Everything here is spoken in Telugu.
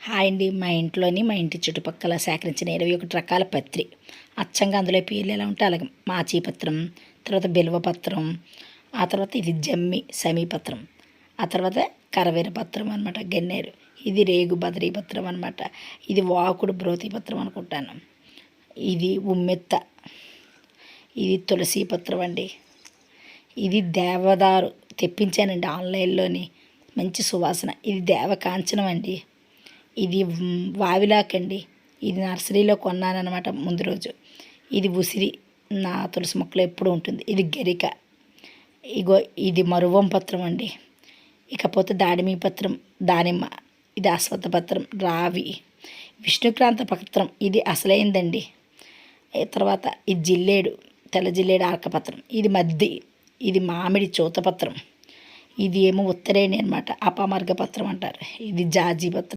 హాయ్ అండి. మా ఇంటి చుట్టుపక్కల సేకరించిన 21 రకాల పత్రి. అచ్చంగా అందులో పేర్లు ఎలా ఉంటే అలాగే మాచీపత్రం, తర్వాత బిల్వపత్రం, ఆ తర్వాత ఇది జమ్మి సమీపత్రం, ఆ తర్వాత కరవేర పత్రం అనమాట గన్నేరు, ఇది రేగు బదరీ పత్రం అనమాట, ఇది వాకుడు బ్రోతి పత్రం అనుకుంటాను, ఇది ఉమ్మెత్త, ఇది తులసి పత్రం అండి, ఇది దేవదారు తెప్పించానండి ఆన్లైన్లోని, మంచి సువాసన, ఇది దేవకాంచనం అండి, ఇది వావిలాకండి, ఇది నర్సరీలో కొన్నానమాట ముందు రోజు, ఇది ఉసిరి నా తులసి మొక్కలో ఎప్పుడు ఉంటుంది, ఇది గరిక, ఇగో ఇది మరువం పత్రం అండి, ఇకపోతే దాడిమి పత్రం దానిమ్మ, ఇది అశ్వత్థ పత్రం రావి, విష్ణుక్రాంత పత్రం ఇది అసలైందండి, తర్వాత ఇది జిల్లేడు తెల్ల జిల్లేడు ఆర్కపత్రం, ఇది మద్ది, ఇది మామిడి చూతపత్రం, ఇది ఏమో ఉత్తరేణి అనమాట అపమర్గ పత్రం అంటారు, ఇది జాజి పత్రం.